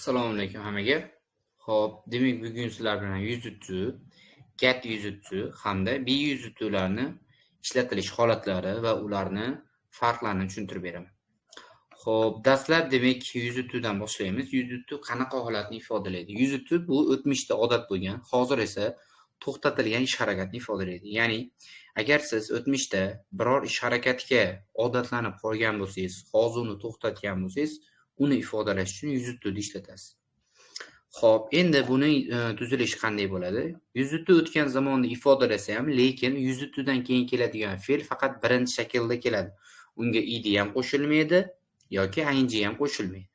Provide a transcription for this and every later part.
Assalomu alaykum hammaga. Xo'p, demak bugun sizlar bilan yuzutchu, get yuzutchu hamda be yuzutchularni ishlatilish holatlari va ularni farqlarini tushuntirib beraman. Xo'p, dastlab demak yuzutchudan boshlaymiz. Yuzutchu qanaqa holatni ifodalaydi? Yuzutchu bu o'tmishda odat bo'lgan, hozir esa to'xtatilgan ish harakatni ifodalaydi. Ya'ni agar siz o'tmishda biror ish harakatga odatlanib qolgan bo'lsangiz, hozir uni to'xtatgan bo'lsangiz, uni ifodalash uchun yuzutchuni ishlatasiz. Xo'p, endi buni tuzilishi qanday bo'ladi? Yuzutchu o'tgan zamonni ifodalasa ham, lekin yuzutchudan keyin keladigan fe'l faqat birinchi shaklda keladi. Unga id ham qo'shilmaydi yoki ing ham qo'shilmaydi.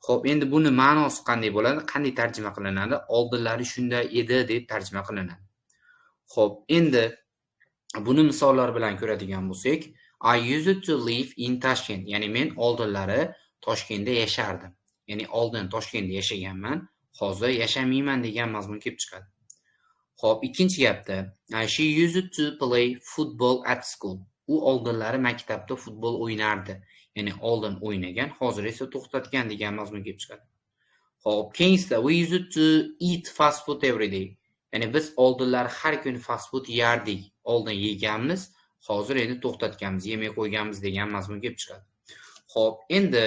Xo'p, endi buni ma'nosi qanday bo'ladi? Qanday tarjima qilinadi? Oldinlari shunday edi deb tarjima qilinadi. Xo'p, endi buni misollar bilan ko'radigan bo'lsak, I used to live in Tashkent, ya'ni men oldinlari Toshkentda yashardim. Ya'ni oldin Toshkentda yashaganman, hozir yashamayman degan mazmun kelib chiqadi. Xo'p, ikkinchi gapda she used to play football at school. U oldinlari maktabda futbol o'ynardi. Ya'ni oldin o'ynagan, hozir esa to'xtatgan degan mazmun kelib chiqadi. Xo'p, keyingisida we used to eat fast food every day. Ya'ni biz oldinlari har kuni fast food yerdik. Oldin yeganmiz, hozir endi to'xtatganmiz, yemay qo'yganmiz degan mazmun kelib chiqadi. Xo'p, endi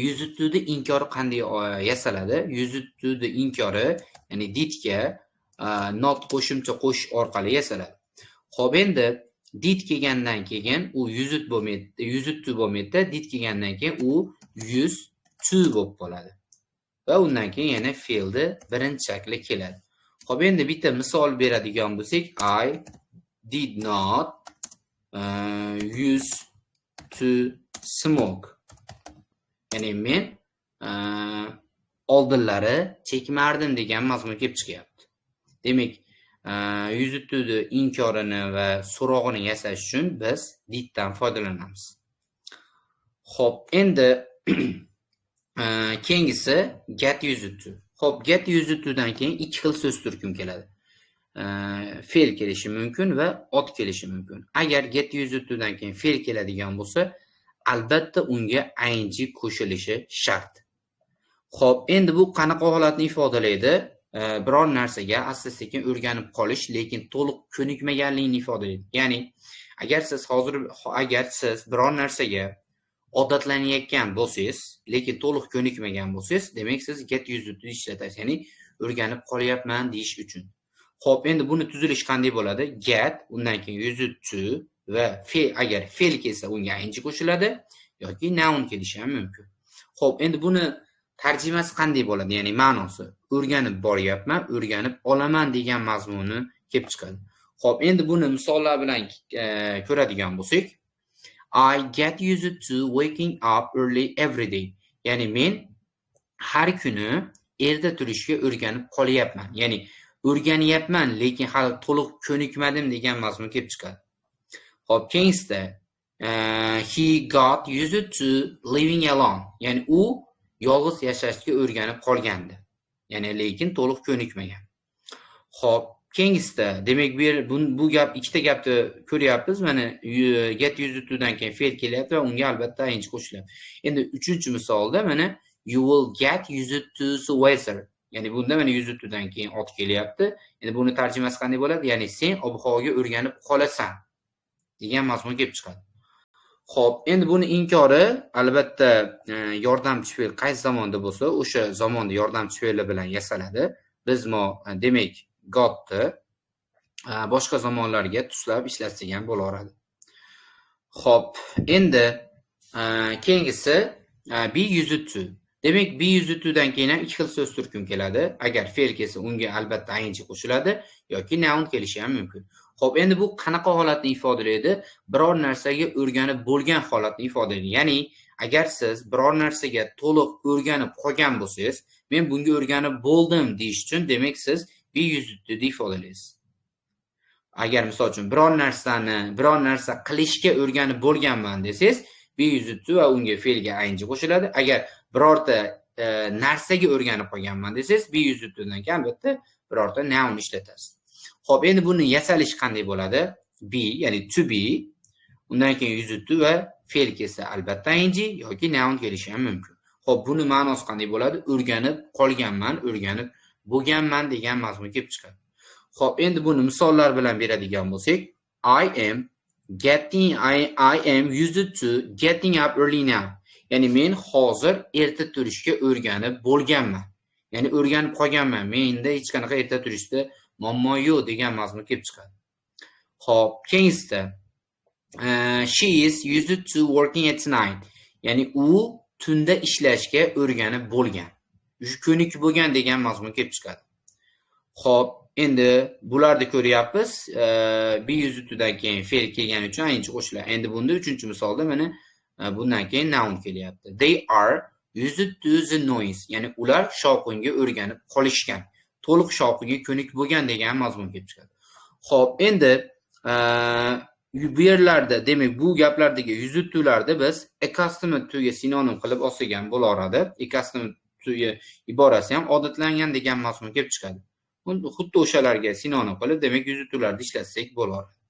yuzutchuni inkori qanday yasaladi? Yuzutchuni inkori, ya'ni didga not qo'shimcha qo'shish orqali yasaladi. Xo'p, endi did kelgandan keyin u yuzutchu bo'lmaydi, did kelgandan keyin u yuztu bo'lib qoladi. Va undan keyin yana fe'lni birinchi shakli keladi. Xo'p, endi bitta misol beradigan bo'lsak, I did not used to smoke. Ya'ni men oldinlari chekmardim degan mazmun kelib chiqyapti. Demak, yuzutchuni inkorini va so'rog'ini yasash uchun biz diddan foydalanamiz. Xo'p, endi keyingisi get yuzutchu. Xo'p, get yuzutchudan keyin ikki xil so'z turkum keladi. Fe'l kelishi mumkin va ot kelishi mumkin. Agar get yuzutchudan keyin fe'l keladigan bo'lsa, albatta unga ing qo'shilishi shart. Xo'p, endi bu qanaqa holatni ifodalaydi? Biror narsaga asta-sekin o'rganib qolish, lekin to'liq ko'nikmaganligini ifodalaydi. Ya'ni agar siz biror narsaga odatlanayotgan bo'lsangiz, lekin to'liq ko'nikmagan bo'lsangiz, demak siz get yuzutchu ishlatasiz, ya'ni o'rganib qolyapman deyish uchun. Xo'p, endi buni tuzilishi qanday bo'ladi? Get, undan keyin yuzutchu va fe'l, agar fe'l kelsa unga ing qo'shiladi yoki noun kelishi ham mumkin. Xo'p, endi buni tarjimasi qanday bo'ladi? Ya'ni ma'nosi o'rganib boryapman, o'rganib olaman degan mazmuni kelib chiqadi. Xo'p, endi buni misollar bilan ko'radigan bo'lsak, I get used to waking up early every day. Ya'ni men har kuni erta turishga o'rganib qolyapman. Ya'ni o'rganyapman, lekin hali to'liq ko'nikmadim degan mazmun kelib chiqadi. Xo'p, keyingisida he got used to living alone. Ya'ni u yolg'iz yashashga o'rganib qolgandi. Ya'ni lekin to'liq ko'nikmagan. Xo'p, keyingisida demak bu gap ikkita gapni ko'ryapmiz. Mana get yuzutchudan keyin fe'l kelyapti va unga albatta ing qo'shilyapti. Endi uchinchi misolda mana you will get used to the weather. Ya'ni bunda mana yuzutchudan keyin ot kelyapti. Endi buni tarjimasi qanday bo'ladi? Ya'ni sen ob-havoga o'rganib qolasan degan mazmun kelib chiqadi. Xo'p, endi buni inkori albatta yordamchi fe'l qaysi zamonda bo'lsa, o'sha zamonda yordamchi fe'li bilan yasaladi. Biz demak gotni boshqa zamonlarga tuslab ishlatsak ham bo'laveradi. Xo'p, endi keyingisi be yuzutchu. Demak, be yuzutchudan keyin ham ikki xil so'z turkum keladi. Agar fe'l kelsa, unga albatta ing qo'shiladi yoki noun kelishi ham mumkin. Xo'p, endi bu qanaqa holatni ifodalaydi? Biror narsaga o'rganib bo'lgan holatni ifodalaydi. Ya'ni agar siz biror narsaga to'liq o'rganib qolgan bo'lsangiz, men bunga o'rganib bo'ldim deyish uchun, demak siz be yuzutchuni ifodalaysiz. Agar misol uchun biror narsa qilishga o'rganib bo'lganman desangiz, be yuzutchu va unga fe'lga ing qo'shiladi. Agar birorta narsaga o'rganib qolganman desangiz, be yuzutchudan keyin albatta birorta noun ishlatasiz. Xo'p, endi buni yasalishi qanday bo'ladi? Be, ya'ni to be, undan keyin yuzutchu va fe'l kelsa albatta ing yoki noun kelishi ham mumkin. Xo'p, buni ma'nosi qanday bo'ladi? O'rganib qolganman, o'rganib bo'lganman degan mazmun kelib chiqadi. Xo'p, endi buni misollar bilan beradigan bo'lsak, I am used to getting up early now. Ya'ni men hozir erta turishga o'rganib bo'lganman. Ya'ni o'rganib qolganman. Menda hech qanaqa erta turishda muammo yo'q degan mazmun kelib chiqadi. Xo'p, keyingisida she is used to working at night. Ya'ni u tunda ishlashga o'rganib bo'lgan. Ko'nikib bo'lgan degan mazmun kelib chiqadi. Xo'p, endi bularni ko'ryapmiz. Be used to'dan keyin fe'l kelgani uchun ayinchi qo'shiladi. Endi bunda 3-misolda mana bundan keyin noun kelyapti. They are used to the noise. Ya'ni ular shovqinga o'rganib qolishgan. To'liq shovqinga ko'nikib bo'lgan degan mazmun kelib chiqadi. Xo'p, endi bu yerlarda, demak, bu gaplardagi used to'larni biz accustomed to'ga sinonim qilib olsak ham bo'laveradi. Accustomed to'ga iborasi ham odatlangan degan mazmun kelib chiqadi. Xuddi o'shalarga sinonim qilib, demak, used to'larni ishlatsak bo'laveradi.